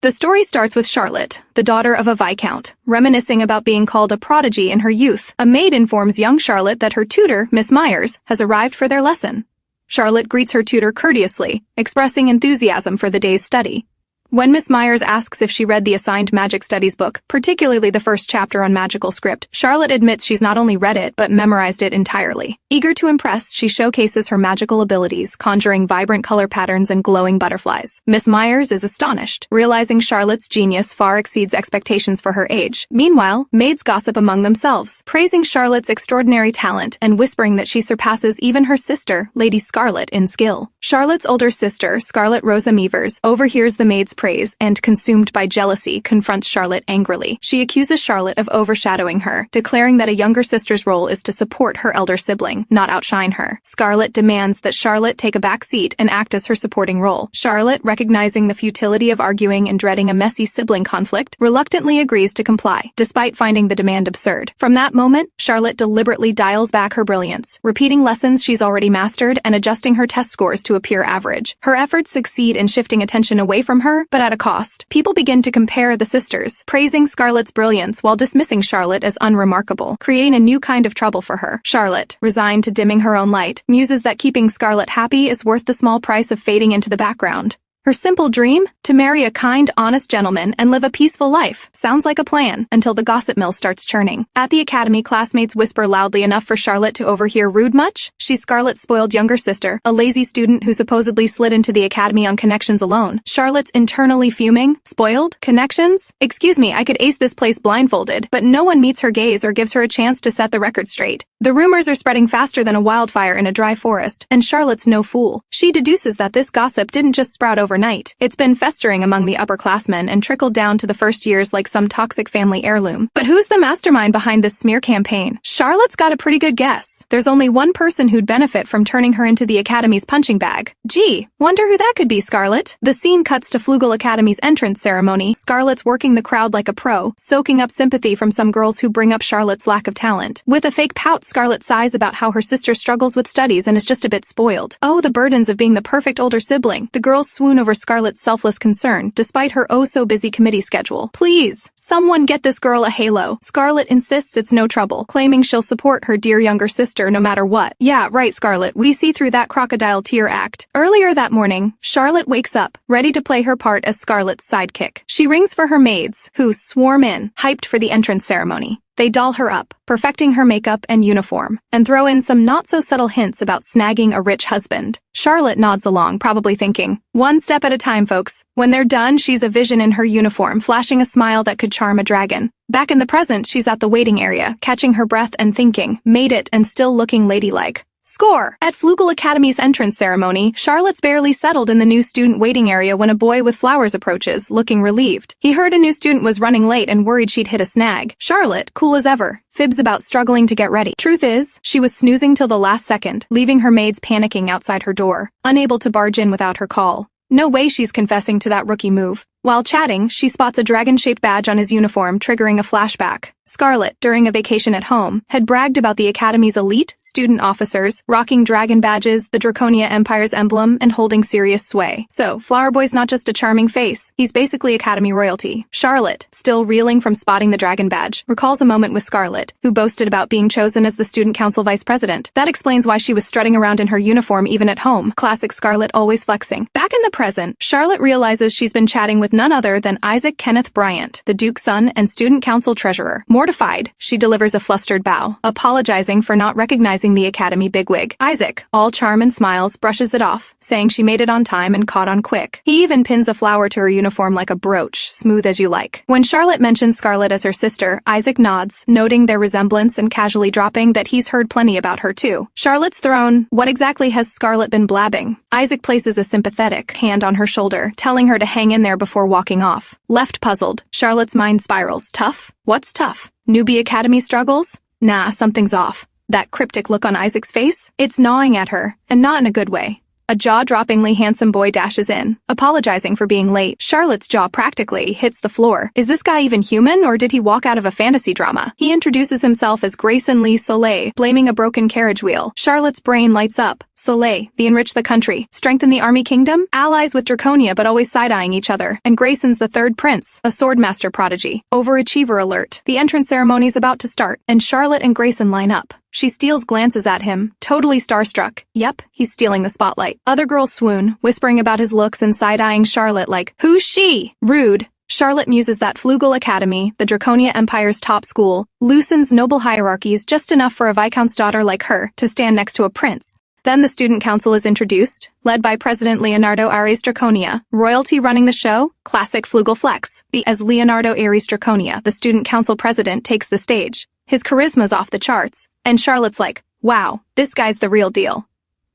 The story starts with Scarlett, the daughter of a viscount, reminiscing about being called a prodigy in her youth. A maid informs young Scarlett that her tutor, Miss Myers, has arrived for their lesson. Scarlett greets her tutor courteously, expressing enthusiasm for the day's study. When Miss Myers asks if she read the assigned magic studies book, particularly the first chapter on magical script, Scarlett admits she's not only read it, but memorized it entirely. Eager to impress, she showcases her magical abilities, conjuring vibrant color patterns and glowing butterflies. Miss Myers is astonished, realizing Scarlett's genius far exceeds expectations for her age. Meanwhile, maids gossip among themselves, praising Scarlett's extraordinary talent and whispering that she surpasses even her sister, Lady Scarlett, in skill. Scarlett's older sister, Scarlett Rosa Meavers, overhears the maid's praise and, consumed by jealousy, confronts Scarlett angrily. She accuses Scarlett of overshadowing her, declaring that a younger sister's role is to support her elder sibling, not outshine her. Scarlett demands that Scarlett take a back seat and act as her supporting role. Scarlett, recognizing the futility of arguing and dreading a messy sibling conflict, reluctantly agrees to comply, despite finding the demand absurd. From that moment, Scarlett deliberately dials back her brilliance, repeating lessons she's already mastered and adjusting her test scores to appear average. Her efforts succeed in shifting attention away from her, but at a cost. People begin to compare the sisters, praising Scarlett's brilliance while dismissing Scarlett as unremarkable, creating a new kind of trouble for her. Scarlett, resigned to dimming her own light, muses that keeping Scarlett happy is worth the small price of fading into the background. Her simple dream? To marry a kind, honest gentleman and live a peaceful life. Sounds like a plan, until the gossip mill starts churning. At the academy, classmates whisper loudly enough for Scarlett to overhear. Rude much? She's Scarlett's spoiled younger sister, a lazy student who supposedly slid into the academy on connections alone. Scarlett's internally fuming. Spoiled? Connections? Excuse me, I could ace this place blindfolded, but no one meets her gaze or gives her a chance to set the record straight. The rumors are spreading faster than a wildfire in a dry forest, and Scarlett's no fool. She deduces that this gossip didn't just sprout overnight. It's been festering among the upperclassmen and trickled down to the first years like some toxic family heirloom. But who's the mastermind behind this smear campaign? Scarlett's got a pretty good guess. There's only one person who'd benefit from turning her into the Academy's punching bag. Gee, wonder who that could be, Scarlett. The scene cuts to Flugel Academy's entrance ceremony. Scarlett's working the crowd like a pro, soaking up sympathy from some girls who bring up Scarlett's lack of talent. With a fake pout, Scarlett sighs about how her sister struggles with studies and is just a bit spoiled. Oh, the burdens of being the perfect older sibling. The girls swoon over Scarlett's selfless concern, despite her oh-so-busy committee schedule. Please, someone get this girl a halo. Scarlett insists it's no trouble, claiming she'll support her dear younger sister no matter what. Yeah, right, Scarlett, we see through that crocodile tear act. Earlier that morning, Scarlett wakes up, ready to play her part as Scarlett's sidekick. She rings for her maids, who swarm in, hyped for the entrance ceremony. They doll her up, perfecting her makeup and uniform, and throw in some not-so-subtle hints about snagging a rich husband. Scarlett nods along, probably thinking, one step at a time, folks. When they're done, she's a vision in her uniform, flashing a smile that could charm a dragon. Back in the present, she's at the waiting area, catching her breath and thinking, made it and still looking ladylike. Score! At Flugel Academy's entrance ceremony, Scarlett's barely settled in the new student waiting area when a boy with flowers approaches, looking relieved. He heard a new student was running late and worried she'd hit a snag. Scarlett, cool as ever, fibs about struggling to get ready. Truth is, she was snoozing till the last second, leaving her maids panicking outside her door, unable to barge in without her call. No way she's confessing to that rookie move. While chatting, she spots a dragon-shaped badge on his uniform, triggering a flashback. Scarlett, during a vacation at home, had bragged about the Academy's elite student officers, rocking dragon badges, the Draconia Empire's emblem, and holding serious sway. So, Flower Boy's not just a charming face, he's basically Academy royalty. Scarlett, still reeling from spotting the dragon badge, recalls a moment with Scarlett, who boasted about being chosen as the student council vice president. That explains why she was strutting around in her uniform even at home. Classic Scarlett, always flexing. Back in the present, Scarlett realizes she's been chatting with none other than Isaac Kenneth Bryant, the Duke's son and student council treasurer. Mortified, she delivers a flustered bow, apologizing for not recognizing the Academy bigwig. Isaac, all charm and smiles, brushes it off, saying she made it on time and caught on quick. He even pins a flower to her uniform like a brooch, smooth as you like. When Scarlett mentions Scarlett as her sister, Isaac nods, noting their resemblance and casually dropping that he's heard plenty about her too. Scarlett's thrown, what exactly has Scarlett been blabbing? Isaac places a sympathetic hand on her shoulder, telling her to hang in there before walking off. Left puzzled, Scarlett's mind spirals. Tough? What's tough? Newbie Academy struggles? Nah, something's off. That cryptic look on Isaac's face? It's gnawing at her, and not in a good way. A jaw-droppingly handsome boy dashes in, apologizing for being late. Scarlett's jaw practically hits the floor. Is this guy even human, or did he walk out of a fantasy drama? He introduces himself as Grayson Lee Soleil, blaming a broken carriage wheel. Scarlett's brain lights up, Soleil, the enrich the country, strengthen the army kingdom, allies with Draconia but always side-eyeing each other, and Grayson's the third prince, a swordmaster prodigy. Overachiever alert. The entrance ceremony's about to start, and Scarlett and Grayson line up. She steals glances at him, totally starstruck. Yep, he's stealing the spotlight. Other girls swoon, whispering about his looks and side-eyeing Scarlett like, "Who's she?" Rude. Scarlett muses that Flugel Academy, the Draconia Empire's top school, loosens noble hierarchies just enough for a viscount's daughter like her to stand next to a prince. Then the student council is introduced, led by President Leonardo Ares Draconia. Royalty running the show? Classic Flugel flex. As Leonardo Ares Draconia, the student council president, takes the stage. His charisma's off the charts, and Scarlett's like, wow, this guy's the real deal.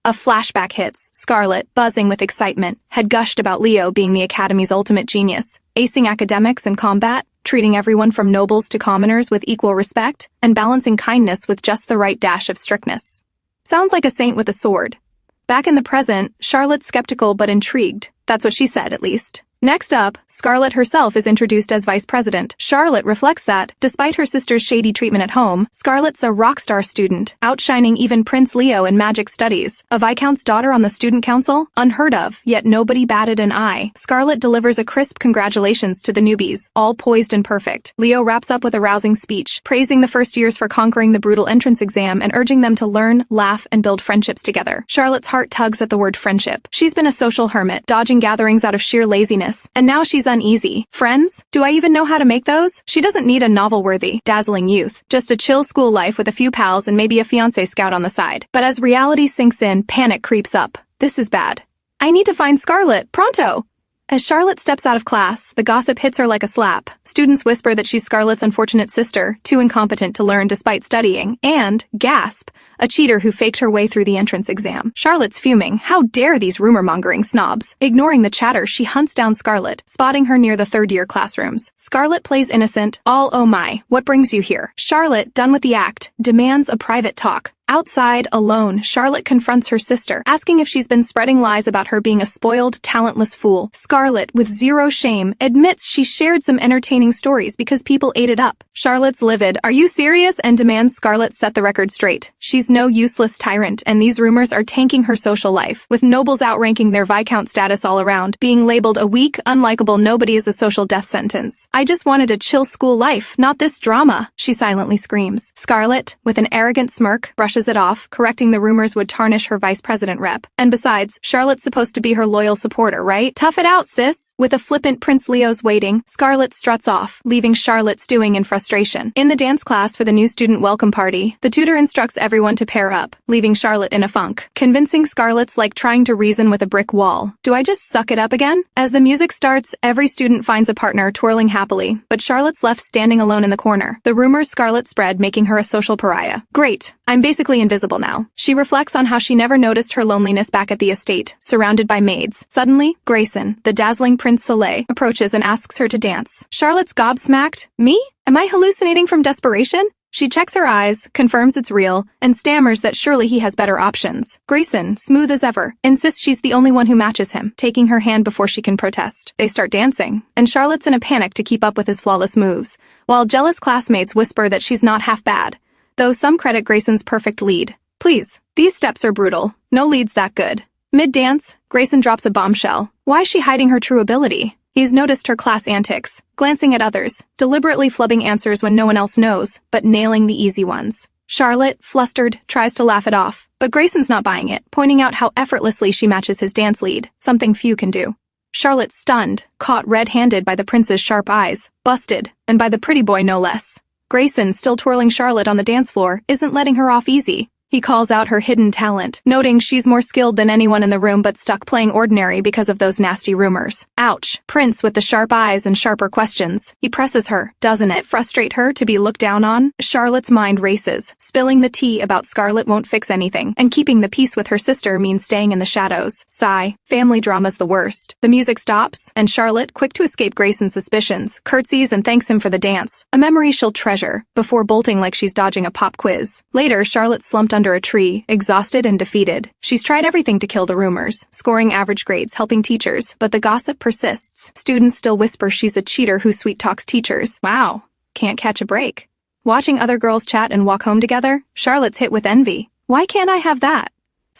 A flashback hits. Scarlett, buzzing with excitement, had gushed about Leo being the Academy's ultimate genius, acing academics and combat, treating everyone from nobles to commoners with equal respect, and balancing kindness with just the right dash of strictness. Sounds like a saint with a sword. Back in the present, Scarlett's skeptical but intrigued. That's what she said, at least. Next up, Scarlett herself is introduced as vice president. Scarlett reflects that, despite her sister's shady treatment at home, Scarlett's a rock star student, outshining even Prince Leo in magic studies. A viscount's daughter on the student council? Unheard of, yet nobody batted an eye. Scarlett delivers a crisp congratulations to the newbies, all poised and perfect. Leo wraps up with a rousing speech, praising the first years for conquering the brutal entrance exam and urging them to learn, laugh, and build friendships together. Scarlett's heart tugs at the word friendship. She's been a social hermit, dodging gatherings out of sheer laziness. And now she's uneasy. Friends? Do I even know how to make those? She doesn't need a novel-worthy, dazzling youth. Just a chill school life with a few pals and maybe a fiancé scout on the side. But as reality sinks in, panic creeps up. This is bad. I need to find Scarlett, pronto! As Scarlett steps out of class, the gossip hits her like a slap. Students whisper that she's Scarlett's unfortunate sister, too incompetent to learn despite studying, and, gasp, a cheater who faked her way through the entrance exam. Scarlett's fuming. How dare these rumor-mongering snobs? Ignoring the chatter, she hunts down Scarlett, spotting her near the third-year classrooms. Scarlett plays innocent. All oh my, what brings you here? Scarlett, done with the act, demands a private talk. Outside, alone, Scarlett confronts her sister, asking if she's been spreading lies about her being a spoiled, talentless fool. Scarlett, with zero shame, admits she shared some entertaining stories because people ate it up. Scarlett's livid. Are you serious? And demands Scarlett set the record straight. She's no useless tyrant, and these rumors are tanking her social life, with nobles outranking their viscount status all around. Being labeled a weak, unlikable nobody is a social death sentence. I just wanted a chill school life, not this drama, she silently screams. Scarlett, with an arrogant smirk, brushes it off, correcting the rumors would tarnish her vice president rep. And besides, Scarlett's supposed to be her loyal supporter, right? Tough it out, sis! With a flippant Prince Leo's waiting, Scarlett struts off, leaving Scarlett stewing in frustration. In the dance class for the new student welcome party, the tutor instructs everyone to pair up, leaving Scarlett in a funk. Convincing Scarlett's like trying to reason with a brick wall. Do I just suck it up again? As the music starts, every student finds a partner twirling happily, but Scarlett's left standing alone in the corner. The rumors Scarlett spread making her a social pariah. Great. I'm basically invisible now. She reflects on how she never noticed her loneliness back at the estate, surrounded by maids. Suddenly, Grayson, the dazzling Prince Soleil, approaches and asks her to dance. Scarlett's gobsmacked. Me? Am I hallucinating from desperation? She checks her eyes, confirms it's real, and stammers that surely he has better options. Grayson, smooth as ever, insists she's the only one who matches him, taking her hand before she can protest. They start dancing, and Scarlett's in a panic to keep up with his flawless moves, while jealous classmates whisper that she's not half bad, though some credit Grayson's perfect lead. Please, these steps are brutal. No lead's that good. Mid-dance, Grayson drops a bombshell. Why is she hiding her true ability? He's noticed her class antics, glancing at others, deliberately flubbing answers when no one else knows, but nailing the easy ones. Scarlett, flustered, tries to laugh it off, but Grayson's not buying it, pointing out how effortlessly she matches his dance lead, something few can do. Scarlett, stunned, caught red-handed by the prince's sharp eyes, busted, and by the pretty boy no less. Grayson, still twirling Scarlett on the dance floor, isn't letting her off easy. He calls out her hidden talent, noting she's more skilled than anyone in the room but stuck playing ordinary because of those nasty rumors. Ouch. Prince with the sharp eyes and sharper questions. He presses her. Doesn't it frustrate her to be looked down on? Scarlett's mind races. Spilling the tea about Scarlett won't fix anything, and keeping the peace with her sister means staying in the shadows. Sigh. Family drama's the worst. The music stops, and Scarlett, quick to escape Grayson's suspicions, curtsies and thanks him for the dance, a memory she'll treasure, before bolting like she's dodging a pop quiz. Later, Scarlett slumped under a tree, exhausted and defeated. She's tried everything to kill the rumors, scoring average grades, helping teachers, but the gossip persists. Students still whisper she's a cheater who sweet-talks teachers. Wow, can't catch a break. Watching other girls chat and walk home together, Scarlett's hit with envy. Why can't I have that?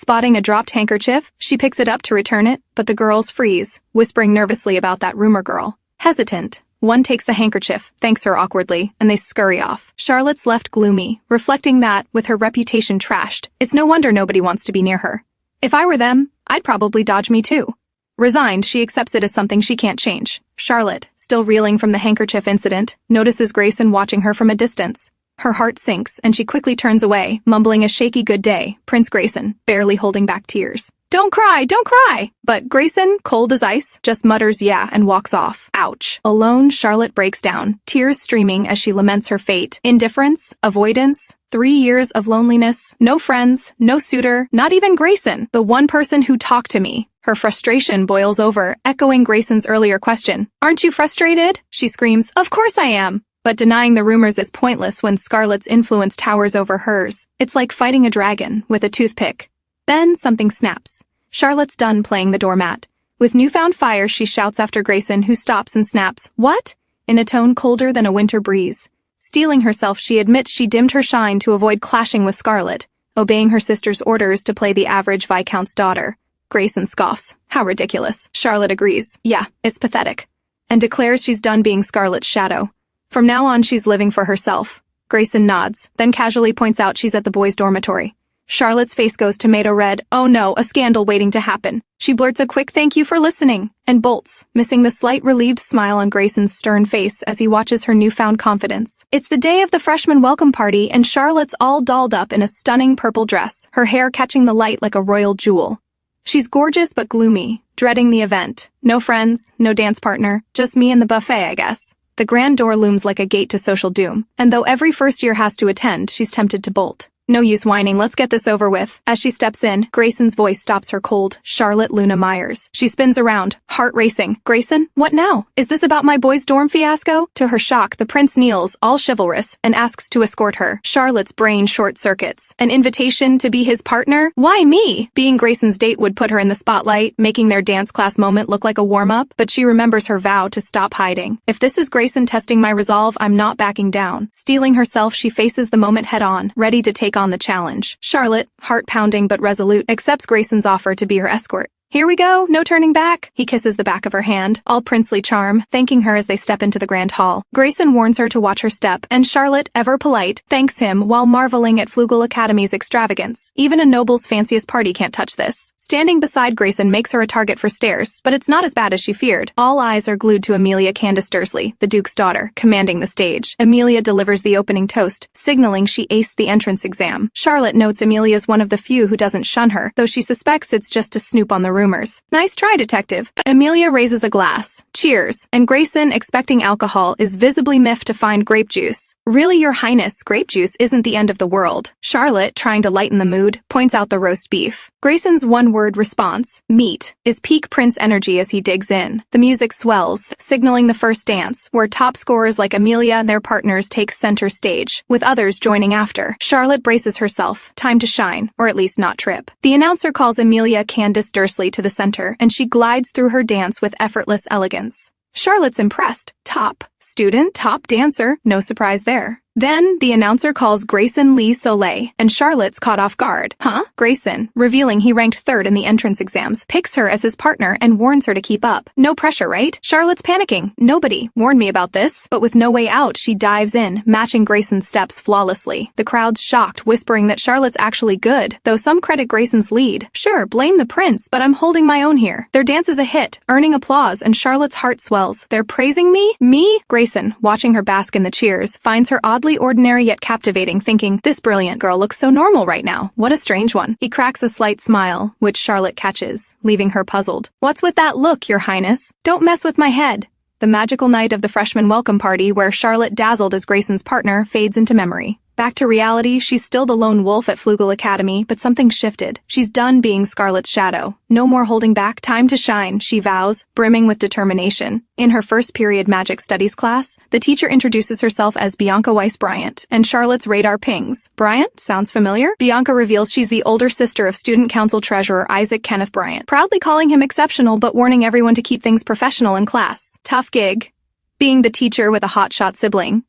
Spotting a dropped handkerchief, she picks it up to return it, but the girls freeze, whispering nervously about that rumor girl. Hesitant, one takes the handkerchief, thanks her awkwardly, and they scurry off. Charlotte's left gloomy, reflecting that, with her reputation trashed, it's no wonder nobody wants to be near her. If I were them, I'd probably dodge me too. Resigned, she accepts it as something she can't change. Charlotte, still reeling from the handkerchief incident, notices Grayson watching her from a distance. Her heart sinks, and she quickly turns away, mumbling a shaky good day, Prince Grayson, barely holding back tears. Don't cry, don't cry! But Grayson, cold as ice, just mutters yeah and walks off. Ouch. Alone, Charlotte breaks down, tears streaming as she laments her fate. Indifference, avoidance, 3 years of loneliness, no friends, no suitor, not even Grayson, the one person who talked to me. Her frustration boils over, echoing Grayson's earlier question. Aren't you frustrated? She screams, Of course I am! But denying the rumors is pointless when Scarlett's influence towers over hers. It's like fighting a dragon with a toothpick. Then something snaps. Charlotte's done playing the doormat. With newfound fire, she shouts after Grayson, who stops and snaps, What? In a tone colder than a winter breeze. Steeling herself, she admits she dimmed her shine to avoid clashing with Scarlett, obeying her sister's orders to play the average Viscount's daughter. Grayson scoffs. How ridiculous. Charlotte agrees. Yeah, it's pathetic. And declares she's done being Scarlett's shadow. From now on, she's living for herself. Grayson nods, then casually points out she's at the boys' dormitory. Charlotte's face goes tomato red. Oh no, a scandal waiting to happen. She blurts a quick thank you for listening, and bolts, missing the slight relieved smile on Grayson's stern face as he watches her newfound confidence. It's the day of the freshman welcome party, and Charlotte's all dolled up in a stunning purple dress, her hair catching the light like a royal jewel. She's gorgeous but gloomy, dreading the event. No friends, no dance partner, just me and the buffet, I guess. The grand door looms like a gate to social doom, and though every first year has to attend, she's tempted to bolt. No use whining, let's get this over with. As she steps in, Grayson's voice stops her cold. Charlotte Luna Myers. She spins around, heart racing. Grayson, what now? Is this about my boys' dorm fiasco? To her shock, the prince kneels, all chivalrous, and asks to escort her. Charlotte's brain short-circuits. An invitation to be his partner? Why me? Being Grayson's date would put her in the spotlight, making their dance class moment look like a warm-up, but she remembers her vow to stop hiding. If this is Grayson testing my resolve, I'm not backing down. Steeling herself, she faces the moment head-on, ready to take on the challenge. Charlotte, heart-pounding but resolute, accepts Grayson's offer to be her escort. Here we go, no turning back. He kisses the back of her hand, all princely charm, thanking her as they step into the grand hall. Grayson warns her to watch her step, and Charlotte, ever polite, thanks him while marveling at Flugel Academy's extravagance. Even a noble's fanciest party can't touch this. Standing beside Grayson makes her a target for stares, but it's not as bad as she feared. All eyes are glued to Amelia Candace Dursley, the Duke's daughter, commanding the stage. Amelia delivers the opening toast, signaling she aced the entrance exam. Charlotte notes Amelia's one of the few who doesn't shun her, though she suspects it's just to snoop on the rumors. Nice try, detective. Amelia raises a glass. Cheers. And Grayson, expecting alcohol, is visibly miffed to find grape juice. Really, your highness, grape juice isn't the end of the world. Charlotte, trying to lighten the mood, points out the roast beef. Grayson's one-word response, meat, is peak Prince energy as he digs in. The music swells, signaling the first dance, where top scorers like Amelia and their partners take center stage, with others joining after. Charlotte braces herself. Time to shine, or at least not trip. The announcer calls Amelia Candace Dursley to the center, and she glides through her dance with effortless elegance. Charlotte's impressed. Top student, top dancer, no surprise there. Then, the announcer calls Grayson Lee Soleil, and Charlotte's caught off guard. Huh? Grayson, revealing he ranked third in the entrance exams, picks her as his partner and warns her to keep up. No pressure, right? Charlotte's panicking. Nobody warned me about this. But with no way out, she dives in, matching Grayson's steps flawlessly. The crowd's shocked, whispering that Charlotte's actually good, though some credit Grayson's lead. Sure, blame the prince, but I'm holding my own here. Their dance is a hit, earning applause, and Charlotte's heart swells. They're praising me? Me? Grayson, watching her bask in the cheers, finds her oddly ordinary yet captivating, thinking, this brilliant girl looks so normal right now. What a strange one. He cracks a slight smile, which Charlotte catches, leaving her puzzled. What's with that look, your highness? Don't mess with my head. The magical night of the freshman welcome party, where Charlotte dazzled as Grayson's partner, fades into memory. Back to reality, she's still the lone wolf at Flugel Academy, but something's shifted. She's done being Scarlett's shadow. No more holding back, time to shine, she vows, brimming with determination. In her first period magic studies class, the teacher introduces herself as Bianca Weiss Bryant, and Charlotte's radar pings. Bryant? Sounds familiar? Bianca reveals she's the older sister of student council treasurer Isaac Kenneth Bryant, proudly calling him exceptional but warning everyone to keep things professional in class. Tough gig. Being the teacher with a hotshot sibling.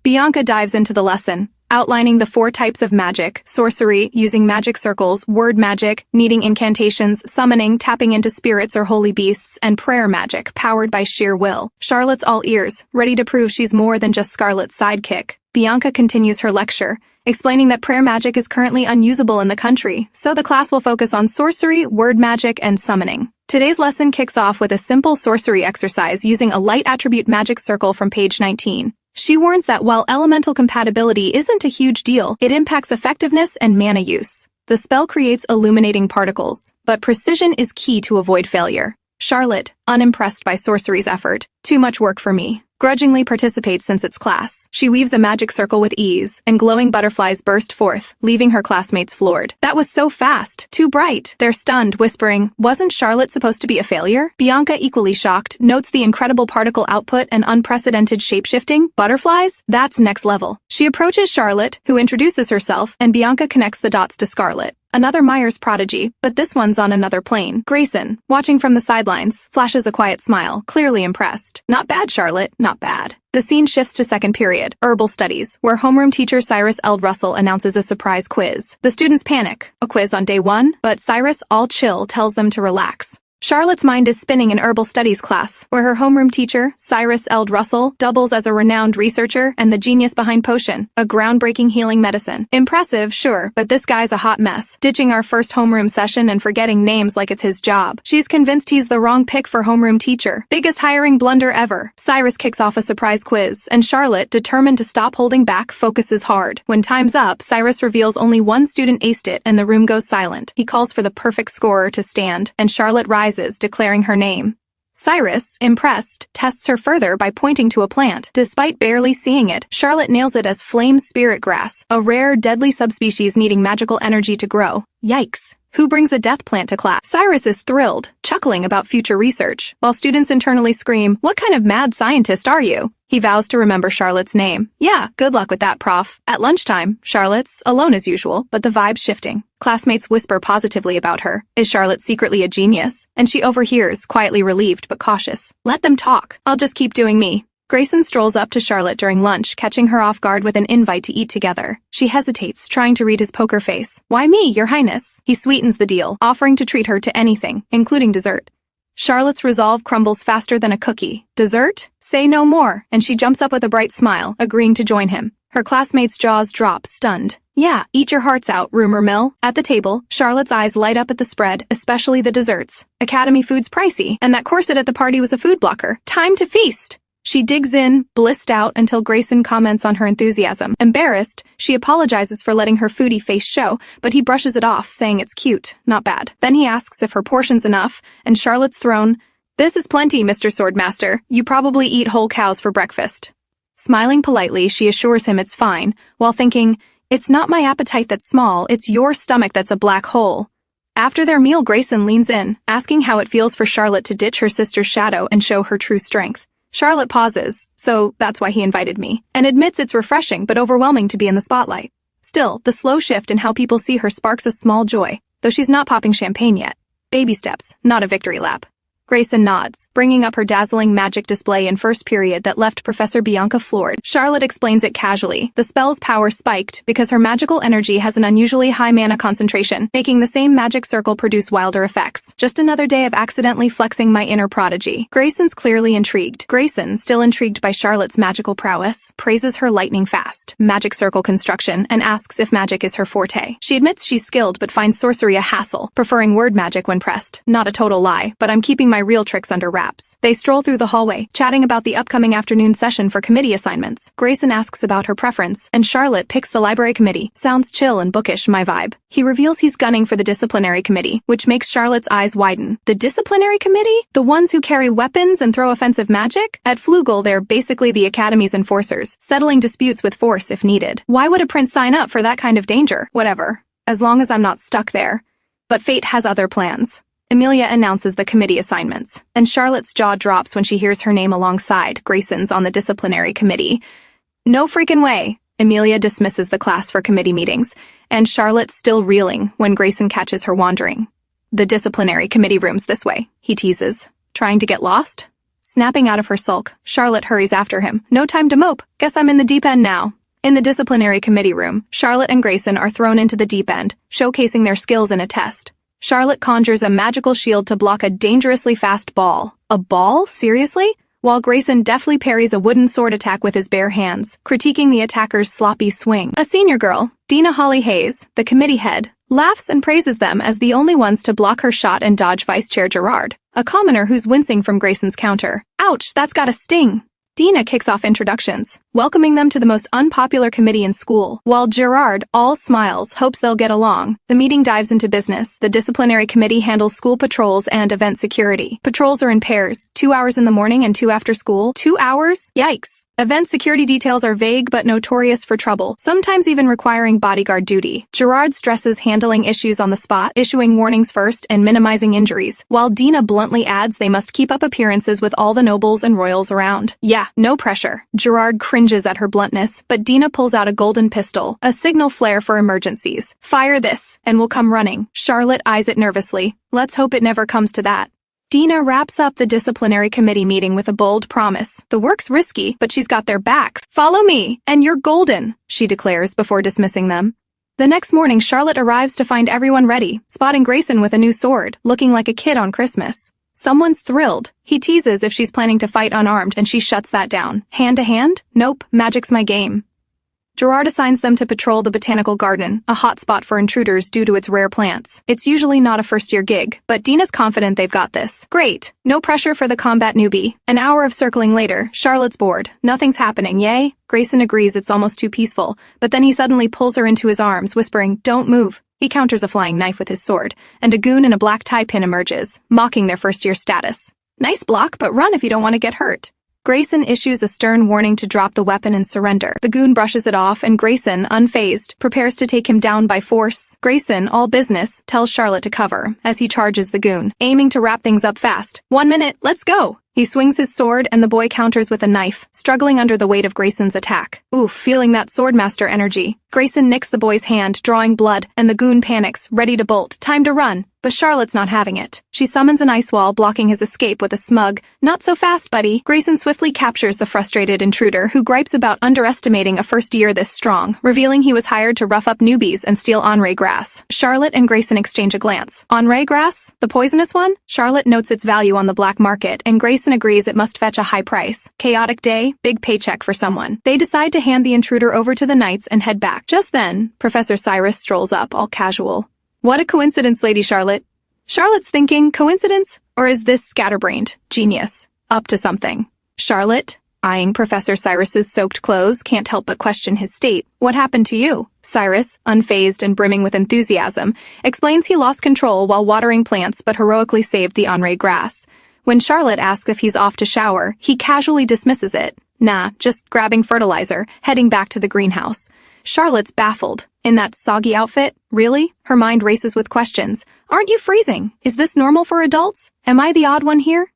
Bianca dives into the lesson. outlining the 4 types of magic: sorcery, using magic circles; word magic, needing incantations; summoning, tapping into spirits or holy beasts; and prayer magic, powered by sheer will. Charlotte's all ears, ready to prove she's more than just Scarlett's sidekick. Bianca continues her lecture, explaining that prayer magic is currently unusable in the country, so the class will focus on sorcery, word magic, and summoning. Today's lesson kicks off with a simple sorcery exercise using a light attribute magic circle from page 19. She warns that while elemental compatibility isn't a huge deal, it impacts effectiveness and mana use. The spell creates illuminating particles, but precision is key to avoid failure. Charlotte, unimpressed by sorcery's effort, "Too much work for me," grudgingly participates since it's class. She weaves a magic circle with ease, and glowing butterflies burst forth, leaving her classmates floored. "That was so fast, too bright." They're stunned, whispering, "Wasn't Charlotte supposed to be a failure?" Bianca, equally shocked, notes the incredible particle output and unprecedented shapeshifting. Butterflies? That's next level. She approaches Charlotte, who introduces herself, and Bianca connects the dots to Scarlett. Another Myers prodigy, but this one's on another plane. Grayson, watching from the sidelines, flashes a quiet smile, clearly impressed. "Not bad, Charlotte, not bad." The scene shifts to second period, herbal studies, where homeroom teacher Cyrus L. Russell announces a surprise quiz. The students panic. A quiz on day 1, but Cyrus, all chill, tells them to relax. Charlotte's mind is spinning in herbal studies class, where her homeroom teacher, Cyrus L. Russell, doubles as a renowned researcher and the genius behind Potion, a groundbreaking healing medicine. Impressive, sure, but this guy's a hot mess, ditching our first homeroom session and forgetting names like it's his job. She's convinced he's the wrong pick for homeroom teacher. Biggest hiring blunder ever. Cyrus kicks off a surprise quiz, and Charlotte, determined to stop holding back, focuses hard. When time's up, Cyrus reveals only one student aced it, and the room goes silent. He calls for the perfect scorer to stand, and Charlotte rises, declaring her name. Cyrus, impressed, tests her further by pointing to a plant. Despite barely seeing it, Charlotte nails it as flame spirit grass, a rare, deadly subspecies needing magical energy to grow. Yikes. Who brings a death plant to class? Cyrus is thrilled, chuckling about future research, while students internally scream, "What kind of mad scientist are you?" He vows to remember Charlotte's name. "Yeah, good luck with that, prof." At lunchtime, Charlotte's alone as usual, but the vibe's shifting. Classmates whisper positively about her. Is Charlotte secretly a genius? And she overhears, quietly relieved but cautious. "Let them talk. I'll just keep doing me." Grayson strolls up to Charlotte during lunch, catching her off guard with an invite to eat together. She hesitates, trying to read his poker face. "Why me, Your Highness?" He sweetens the deal, offering to treat her to anything, including dessert. Charlotte's resolve crumbles faster than a cookie. "Dessert? Say no more," and she jumps up with a bright smile, agreeing to join him. Her classmates' jaws drop, stunned. "Yeah, eat your hearts out, rumor mill." At the table, Charlotte's eyes light up at the spread, especially the desserts. Academy food's pricey, and that corset at the party was a food blocker. Time to feast! She digs in, blissed out, until Grayson comments on her enthusiasm. Embarrassed, she apologizes for letting her foodie face show, but he brushes it off, saying it's cute, not bad. Then he asks if her portion's enough, and Charlotte's thrown, "This is plenty, Mr. Swordmaster. You probably eat whole cows for breakfast." Smiling politely, she assures him it's fine, while thinking, "It's not my appetite that's small, it's your stomach that's a black hole." After their meal, Grayson leans in, asking how it feels for Charlotte to ditch her sister's shadow and show her true strength. Charlotte pauses, "So that's why he invited me," and admits it's refreshing but overwhelming to be in the spotlight. Still, the slow shift in how people see her sparks a small joy, though she's not popping champagne yet. Baby steps, not a victory lap. Grayson nods, bringing up her dazzling magic display in first period that left Professor Bianca floored. Charlotte explains it casually. The spell's power spiked because her magical energy has an unusually high mana concentration, making the same magic circle produce wilder effects. Just another day of accidentally flexing my inner prodigy. Grayson's clearly intrigued. Grayson, still intrigued by Charlotte's magical prowess, praises her lightning fast magic circle construction and asks if magic is her forte. She admits she's skilled but finds sorcery a hassle, preferring word magic when pressed. Not a total lie, but I'm keeping my real tricks under wraps. They stroll through the hallway, chatting about the upcoming afternoon session for committee assignments. Grayson asks about her preference, and Charlotte picks the library committee. Sounds chill and bookish, my vibe. He reveals he's gunning for the disciplinary committee, which makes Charlotte's eyes widen. The disciplinary committee? The ones who carry weapons and throw offensive magic? At Flugel, they're basically the academy's enforcers, settling disputes with force if needed. Why would a prince sign up for that kind of danger? Whatever. As long as I'm not stuck there. But fate has other plans. Amelia announces the committee assignments, and Charlotte's jaw drops when she hears her name alongside Grayson's on the disciplinary committee. No freaking way! Amelia dismisses the class for committee meetings, and Charlotte's still reeling when Grayson catches her wandering. The disciplinary committee room's this way, he teases. Trying to get lost? Snapping out of her sulk, Charlotte hurries after him. No time to mope. Guess I'm in the deep end now. In the disciplinary committee room, Charlotte and Grayson are thrown into the deep end, showcasing their skills in a test. Charlotte conjures a magical shield to block a dangerously fast ball. A ball? Seriously? While Grayson deftly parries a wooden sword attack with his bare hands, critiquing the attacker's sloppy swing. A senior girl, Dina Holly Hayes, the committee head, laughs and praises them as the only ones to block her shot and dodge Vice Chair Gerard, a commoner who's wincing from Grayson's counter. Ouch, that's gotta sting. Dina kicks off introductions, welcoming them to the most unpopular committee in school. While Gerard, all smiles, hopes they'll get along, the meeting dives into business. The disciplinary committee handles school patrols and event security. Patrols are in pairs, 2 hours in the morning and 2 after school. 2 hours? Yikes. Event security details are vague but notorious for trouble, sometimes even requiring bodyguard duty. Gerard stresses handling issues on the spot, issuing warnings first and minimizing injuries, while Dina bluntly adds they must keep up appearances with all the nobles and royals around. Yeah, no pressure. Gerard cringes at her bluntness, but Dina pulls out a golden pistol, a signal flare for emergencies. Fire this, and we'll come running. Charlotte eyes it nervously. Let's hope it never comes to that. Dina wraps up the disciplinary committee meeting with a bold promise. The work's risky, but she's got their backs. Follow me, and you're golden, she declares before dismissing them. The next morning, Charlotte arrives to find everyone ready, spotting Grayson with a new sword, looking like a kid on Christmas. Someone's thrilled. He teases if she's planning to fight unarmed, and she shuts that down. Hand to hand? Nope, magic's my game. Gerard assigns them to patrol the botanical garden, a hotspot for intruders due to its rare plants. It's usually not a first-year gig, but Dina's confident they've got this. Great. No pressure for the combat newbie. An hour of circling later, Charlotte's bored. Nothing's happening, yay? Grayson agrees it's almost too peaceful, but then he suddenly pulls her into his arms, whispering, "Don't move." He counters a flying knife with his sword, and a goon in a black tie pin emerges, mocking their first-year status. Nice block, but run if you don't want to get hurt. Grayson issues a stern warning to drop the weapon and surrender. The goon brushes it off, and Grayson, unfazed, prepares to take him down by force. Grayson, all business, tells Charlotte to cover, as he charges the goon, aiming to wrap things up fast. 1 minute, let's go! He swings his sword, and the boy counters with a knife, struggling under the weight of Grayson's attack. Oof, feeling that swordmaster energy. Grayson nicks the boy's hand, drawing blood, and the goon panics, ready to bolt. Time to run. But Charlotte's not having it. She summons an ice wall, blocking his escape with a smug, "Not so fast, buddy." Grayson swiftly captures the frustrated intruder, who gripes about underestimating a first year this strong, revealing he was hired to rough up newbies and steal Onray grass. Charlotte and Grayson exchange a glance. Onray grass? The poisonous one? Charlotte notes its value on the black market, and Grayson agrees it must fetch a high price. Chaotic day, big paycheck for someone. They decide to hand the intruder over to the knights and head back. Just then, Professor Cyrus strolls up, all casual. What a coincidence, Lady Charlotte. Charlotte's thinking, coincidence? Or is this scatterbrained? Genius. Up to something. Charlotte, eyeing Professor Cyrus's soaked clothes, can't help but question his state. What happened to you? Cyrus, unfazed and brimming with enthusiasm, explains he lost control while watering plants but heroically saved the Onray grass. When Charlotte asks if he's off to shower, he casually dismisses it. Nah, just grabbing fertilizer, heading back to the greenhouse. Charlotte's baffled. In that soggy outfit? Really? Her mind races with questions. Aren't you freezing? Is this normal for adults? Am I the odd one here?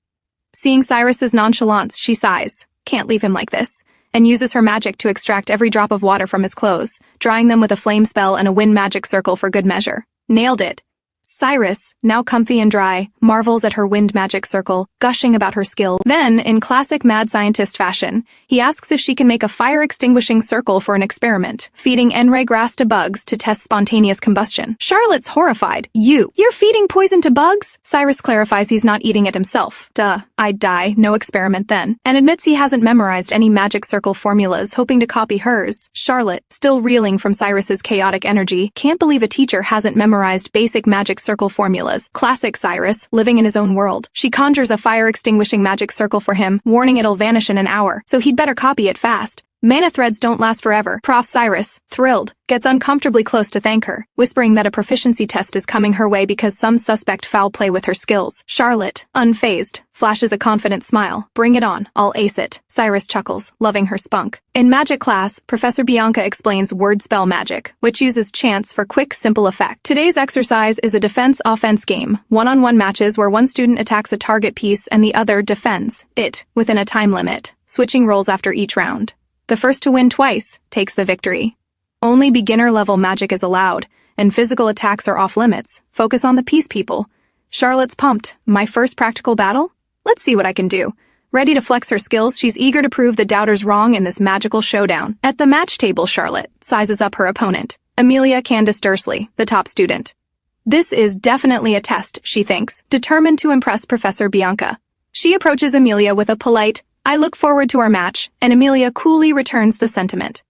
Seeing Cyrus's nonchalance, she sighs. Can't leave him like this. And uses her magic to extract every drop of water from his clothes, drying them with a flame spell and a wind magic circle for good measure. Nailed it. Cyrus, now comfy and dry, marvels at her wind magic circle, gushing about her skill. Then, in classic mad scientist fashion, he asks if she can make a fire-extinguishing circle for an experiment, feeding Onray grass to bugs to test spontaneous combustion. Charlotte's horrified. You're feeding poison to bugs? Cyrus clarifies he's not eating it himself. Duh, I'd die, no experiment then. And admits he hasn't memorized any magic circle formulas, hoping to copy hers. Charlotte, still reeling from Cyrus's chaotic energy, can't believe a teacher hasn't memorized basic magic circle formulas. Classic Cyrus, living in his own world. She conjures a fire-extinguishing magic circle for him, warning it'll vanish in an hour, so he'd better copy it fast. Mana threads don't last forever. Prof. Cyrus, thrilled, gets uncomfortably close to thank her, whispering that a proficiency test is coming her way because some suspect foul play with her skills. Charlotte, unfazed, flashes a confident smile. Bring it on, I'll ace it. Cyrus chuckles, loving her spunk. In magic class, Professor Bianca explains word spell magic, which uses chants for quick, simple effect. Today's exercise is a defense-offense game, one-on-one matches where one student attacks a target piece and the other defends it within a time limit, switching roles after each round. The first to win twice takes the victory. Only beginner-level magic is allowed, and physical attacks are off-limits. Focus on the peace people. Charlotte's pumped. My first practical battle? Let's see what I can do. Ready to flex her skills, she's eager to prove the doubters wrong in this magical showdown. At the match table, Scarlett sizes up her opponent, Amelia Candace Dursley, the top student. This is definitely a test, she thinks, determined to impress Professor Bianca. She approaches Amelia with a polite, "I look forward to our match," and Amelia coolly returns the sentiment.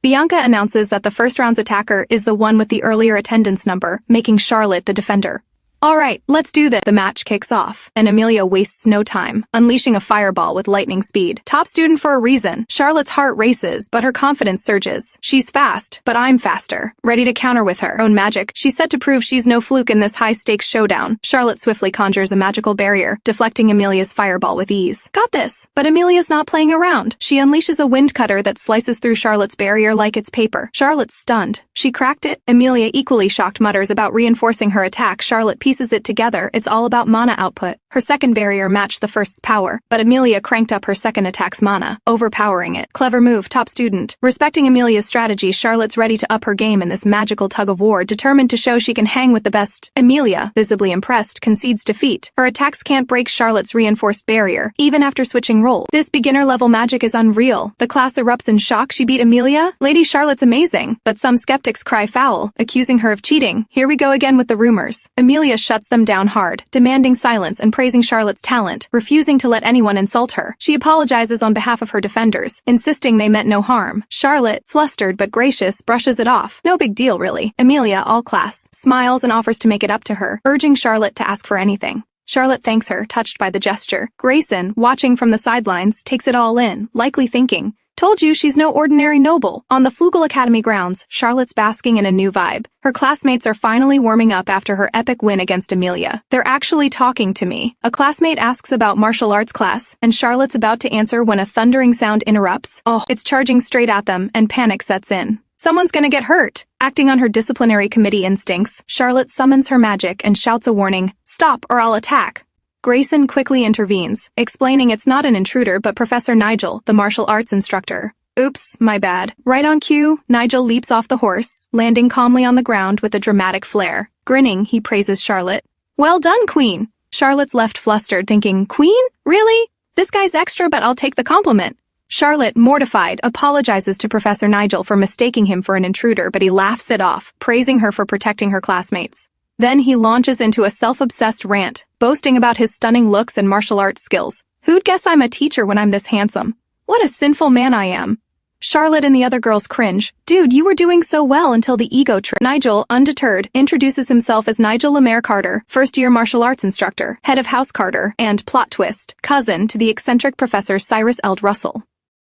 Bianca announces that the first round's attacker is the one with the earlier attendance number, making Scarlett the defender. All right, let's do this. The match kicks off, and Amelia wastes no time, unleashing a fireball with lightning speed. Top student for a reason. Scarlett's heart races, but her confidence surges. She's fast, but I'm faster. Ready to counter with her own magic, she's set to prove she's no fluke in this high-stakes showdown. Scarlett swiftly conjures a magical barrier, deflecting Amelia's fireball with ease. Got this! But Amelia's not playing around. She unleashes a wind cutter that slices through Scarlett's barrier like it's paper. Scarlett's stunned. She cracked it. Amelia, equally shocked, mutters about reinforcing her attack. Scarlett pieces it together. It's all about mana output. Her second barrier matched the first's power, but Amelia cranked up her second attack's mana, overpowering it. Clever move, top student. Respecting Amelia's strategy, Scarlett's ready to up her game in this magical tug-of-war, determined to show she can hang with the best. Amelia, visibly impressed, concedes defeat. Her attacks can't break Scarlett's reinforced barrier, even after switching roles. This beginner-level magic is unreal. The class erupts in shock. She beat Amelia? Lady Scarlett's amazing. But some skeptics cry foul, accusing her of cheating. Here we go again with the rumors. Amelia shuts them down hard, demanding silence and praising Scarlett's talent, refusing to let anyone insult her. She apologizes on behalf of her defenders, insisting they meant no harm. Scarlett, flustered but gracious, brushes it off. No big deal, really. Amelia, all class, smiles and offers to make it up to her, urging Scarlett to ask for anything. Scarlett thanks her, touched by the gesture. Grayson, watching from the sidelines, takes it all in, likely thinking, "Told you she's no ordinary noble." On the Flugel Academy grounds, Scarlett's basking in a new vibe. Her classmates are finally warming up after her epic win against Amelia. "They're actually talking to me." A classmate asks about martial arts class, and Scarlett's about to answer when a thundering sound interrupts. It's charging straight at them, and panic sets in. Someone's gonna get hurt. Acting on her disciplinary committee instincts, Scarlett summons her magic and shouts a warning, "Stop or I'll attack." Grayson quickly intervenes, explaining it's not an intruder but Professor Nigel, the martial arts instructor. Oops, my bad. Right on cue, Nigel leaps off the horse, landing calmly on the ground with a dramatic flair. Grinning, he praises Scarlett. "Well done, Queen." Scarlett's left flustered, thinking, "Queen? Really? This guy's extra, but I'll take the compliment." Scarlett, mortified, apologizes to Professor Nigel for mistaking him for an intruder, but he laughs it off, praising her for protecting her classmates. Then he launches into a self-obsessed rant, boasting about his stunning looks and martial arts skills. "Who'd guess I'm a teacher when I'm this handsome? What a sinful man I am." Scarlett and the other girls cringe. "Dude, you were doing so well until the ego trip." Nigel, undeterred, introduces himself as Nigel Lemaire Carter, first-year martial arts instructor, head of House Carter, and, plot twist, cousin to the eccentric Professor Cyrus Eld Russell.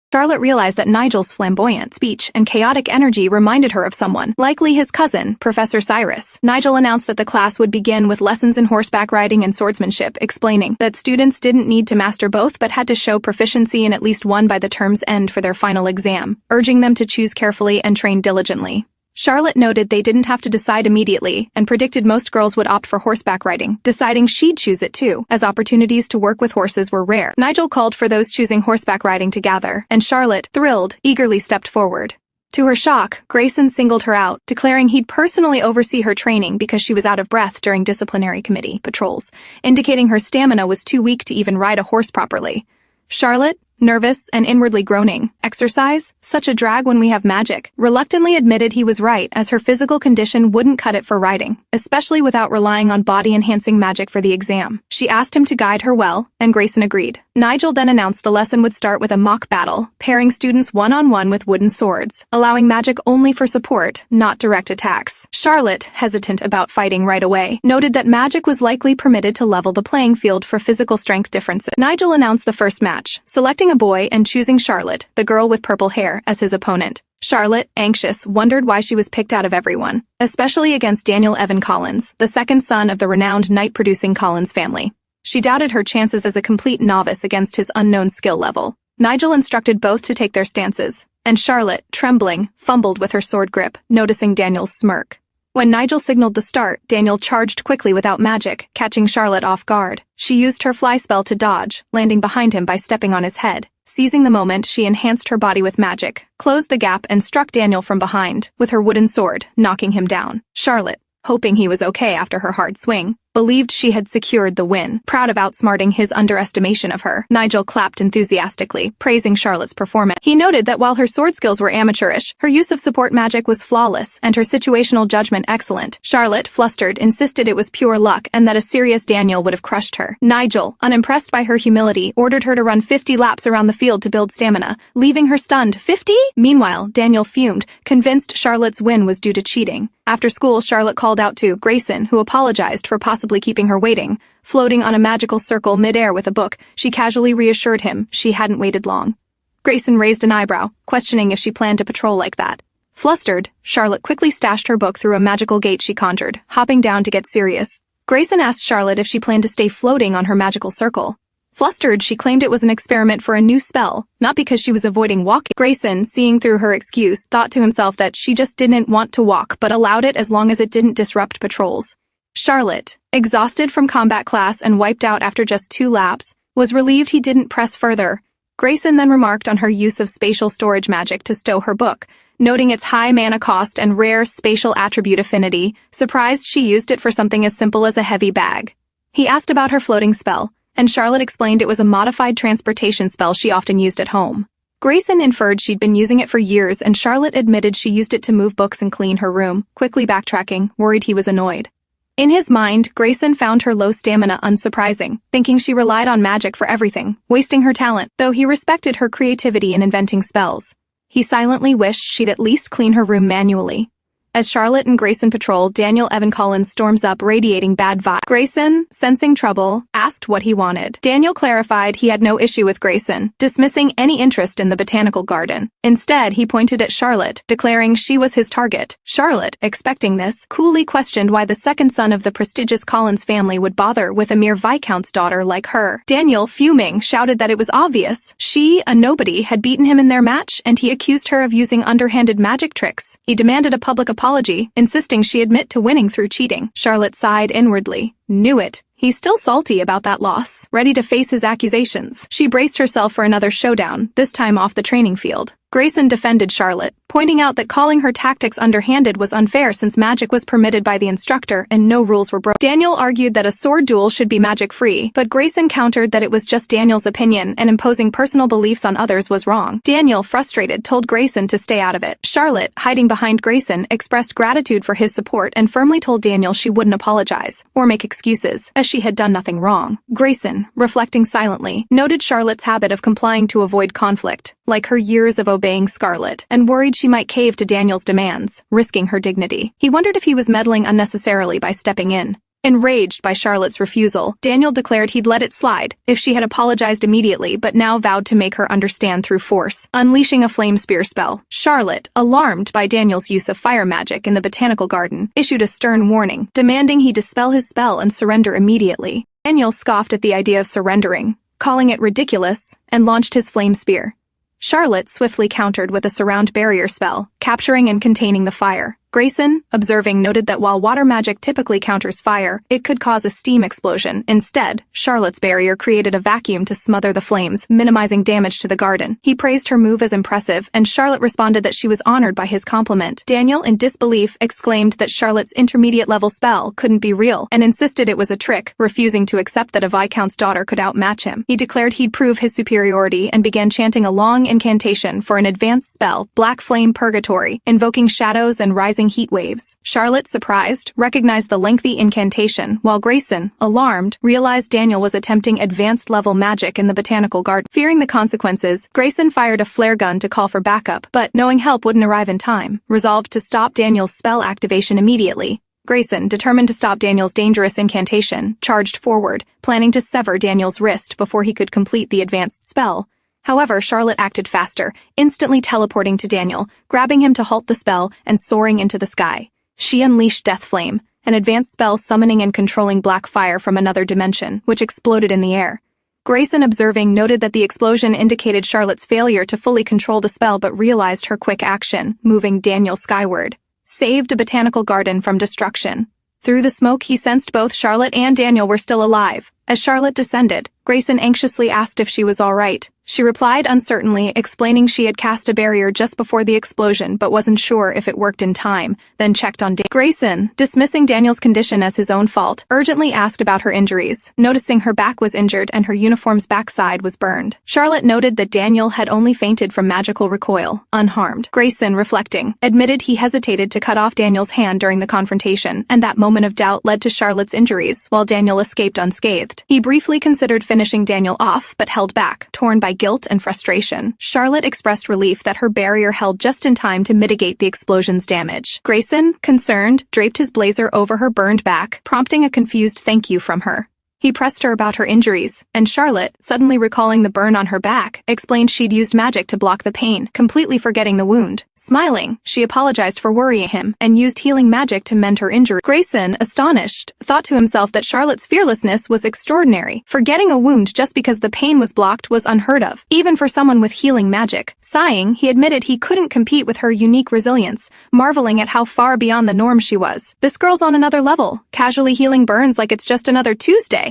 Scarlett realized that Nigel's flamboyant speech and chaotic energy reminded her of someone, likely his cousin, Professor Cyrus. Nigel announced that the class would begin with lessons in horseback riding and swordsmanship, explaining that students didn't need to master both but had to show proficiency in at least one by the term's end for their final exam, urging them to choose carefully and train diligently. Scarlett noted they didn't have to decide immediately and predicted most girls would opt for horseback riding, deciding she'd choose it too, as opportunities to work with horses were rare. Nigel called for those choosing horseback riding to gather, and Scarlett, thrilled, eagerly stepped forward. To her shock, Grayson singled her out, declaring he'd personally oversee her training because she was out of breath during disciplinary committee patrols, indicating her stamina was too weak to even ride a horse properly. Scarlett, nervous and inwardly groaning, "Exercise? Such a drag when we have magic," reluctantly admitted he was right, as her physical condition wouldn't cut it for riding, especially without relying on body-enhancing magic for the exam. She asked him to guide her well, and Grayson agreed. Nigel then announced the lesson would start with a mock battle, pairing students one-on-one with wooden swords, allowing magic only for support, not direct attacks. Scarlett, hesitant about fighting right away, noted that magic was likely permitted to level the playing field for physical strength differences. Nigel announced the first match, selecting a boy and choosing Scarlett, the girl with purple hair, as his opponent. Scarlett, anxious, wondered why she was picked out of everyone, especially against Daniel Evan Collins, the second son of the renowned knight-producing Collins family. She doubted her chances as a complete novice against his unknown skill level. Nigel instructed both to take their stances, and Scarlett, trembling, fumbled with her sword grip, noticing Daniel's smirk. When Nigel signaled the start, Daniel charged quickly without magic, catching Scarlett off guard. She used her fly spell to dodge, landing behind him by stepping on his head. Seizing the moment, she enhanced her body with magic, closed the gap, and struck Daniel from behind with her wooden sword, knocking him down. Scarlett, hoping he was okay after her hard swing, believed she had secured the win, proud of outsmarting his underestimation of her. Nigel clapped enthusiastically, praising Charlotte's performance. He noted that while her sword skills were amateurish, her use of support magic was flawless and her situational judgment excellent. Charlotte, flustered, insisted it was pure luck and that a serious Daniel would have crushed her. Nigel, unimpressed by her humility, ordered her to run 50 laps around the field to build stamina, leaving her stunned. 50? Meanwhile, Daniel fumed, convinced Charlotte's win was due to cheating. After school, Charlotte called out to Grayson, who apologized for possibly keeping her waiting. Floating on a magical circle midair with a book, she casually reassured him she hadn't waited long. Grayson raised an eyebrow, questioning if she planned to patrol like that. Flustered, Charlotte quickly stashed her book through a magical gate she conjured, hopping down to get serious. Grayson asked Charlotte if she planned to stay floating on her magical circle. Flustered, she claimed it was an experiment for a new spell, not because she was avoiding walking. Grayson, seeing through her excuse, thought to himself that she just didn't want to walk but allowed it as long as it didn't disrupt patrols. Charlotte, exhausted from combat class and wiped out after just 2 laps, was relieved he didn't press further. Grayson then remarked on her use of spatial storage magic to stow her book, noting its high mana cost and rare spatial attribute affinity, surprised she used it for something as simple as a heavy bag. He asked about her floating spell, and Charlotte explained it was a modified transportation spell she often used at home. Grayson inferred she'd been using it for years, and Charlotte admitted she used it to move books and clean her room, quickly backtracking, worried he was annoyed. In his mind, Grayson found her low stamina unsurprising, thinking she relied on magic for everything, wasting her talent, though he respected her creativity in inventing spells. He silently wished she'd at least clean her room manually. As Charlotte and Grayson patrol, Daniel Evan Collins storms up, radiating bad vibes. Grayson, sensing trouble, asked what he wanted. Daniel clarified he had no issue with Grayson, dismissing any interest in the botanical garden. Instead, he pointed at Charlotte, declaring she was his target. Charlotte, expecting this, coolly questioned why the second son of the prestigious Collins family would bother with a mere viscount's daughter like her. Daniel, fuming, shouted that it was obvious. She, a nobody, had beaten him in their match, and he accused her of using underhanded magic tricks. He demanded a public apology, insisting she admit to winning through cheating. Charlotte sighed inwardly. Knew it. He's still salty about that loss, ready to face his accusations. She braced herself for another showdown, this time off the training field. Grayson defended Charlotte, pointing out that calling her tactics underhanded was unfair since magic was permitted by the instructor and no rules were broken. Daniel argued that a sword duel should be magic-free, but Grayson countered that it was just Daniel's opinion and imposing personal beliefs on others was wrong. Daniel, frustrated, told Grayson to stay out of it. Charlotte, hiding behind Grayson, expressed gratitude for his support and firmly told Daniel she wouldn't apologize or make excuses, as she had done nothing wrong. Grayson, reflecting silently, noted Charlotte's habit of complying to avoid conflict, like her years of obeying Scarlett, and worried she might cave to Daniel's demands, risking her dignity. He wondered if he was meddling unnecessarily by stepping in. Enraged by Charlotte's refusal, Daniel declared he'd let it slide if she had apologized immediately, but now vowed to make her understand through force, unleashing a flame spear spell. Charlotte, alarmed by Daniel's use of fire magic in the botanical garden, issued a stern warning, demanding he dispel his spell and surrender immediately. Daniel scoffed at the idea of surrendering, calling it ridiculous, and launched his flame spear. Charlotte swiftly countered with a surround barrier spell, capturing and containing the fire. Grayson, observing, noted that while water magic typically counters fire, it could cause a steam explosion. Instead, Charlotte's barrier created a vacuum to smother the flames, minimizing damage to the garden. He praised her move as impressive, and Charlotte responded that she was honored by his compliment. Daniel, in disbelief, exclaimed that Charlotte's intermediate-level spell couldn't be real, and insisted it was a trick, refusing to accept that a viscount's daughter could outmatch him. He declared he'd prove his superiority and began chanting a long incantation for an advanced spell, Black Flame Purgatory, invoking shadows and rising heat waves. Charlotte, surprised, recognized the lengthy incantation, while Grayson, alarmed, realized Daniel was attempting advanced-level magic in the botanical garden. Fearing the consequences, Grayson fired a flare gun to call for backup, but, knowing help wouldn't arrive in time, resolved to stop Daniel's spell activation immediately. Grayson, determined to stop Daniel's dangerous incantation, charged forward, planning to sever Daniel's wrist before he could complete the advanced spell. However, Charlotte acted faster, instantly teleporting to Daniel, grabbing him to halt the spell, and soaring into the sky. She unleashed Death Flame, an advanced spell summoning and controlling black fire from another dimension, which exploded in the air. Grayson, observing, noted that the explosion indicated Charlotte's failure to fully control the spell but realized her quick action, moving Daniel skyward. Saved a botanical garden from destruction. Through the smoke, he sensed both Charlotte and Daniel were still alive, As Charlotte descended, Grayson anxiously asked if she was all right. She replied uncertainly, explaining she had cast a barrier just before the explosion but wasn't sure if it worked in time, then checked on Grayson, dismissing Daniel's condition as his own fault, urgently asked about her injuries, noticing her back was injured and her uniform's backside was burned. Charlotte noted that Daniel had only fainted from magical recoil, unharmed. Grayson, reflecting, admitted he hesitated to cut off Daniel's hand during the confrontation, and that moment of doubt led to Charlotte's injuries, while Daniel escaped unscathed. He briefly considered finishing Daniel off, but held back, torn by guilt and frustration. Charlotte expressed relief that her barrier held just in time to mitigate the explosion's damage. Grayson, concerned, draped his blazer over her burned back, prompting a confused thank you from her. He pressed her about her injuries, and Charlotte, suddenly recalling the burn on her back, explained she'd used magic to block the pain, completely forgetting the wound. Smiling, she apologized for worrying him, and used healing magic to mend her injury. Grayson, astonished, thought to himself that Charlotte's fearlessness was extraordinary. Forgetting a wound just because the pain was blocked was unheard of, even for someone with healing magic. Sighing, he admitted he couldn't compete with her unique resilience, marveling at how far beyond the norm she was. This girl's on another level, casually healing burns like it's just another Tuesday.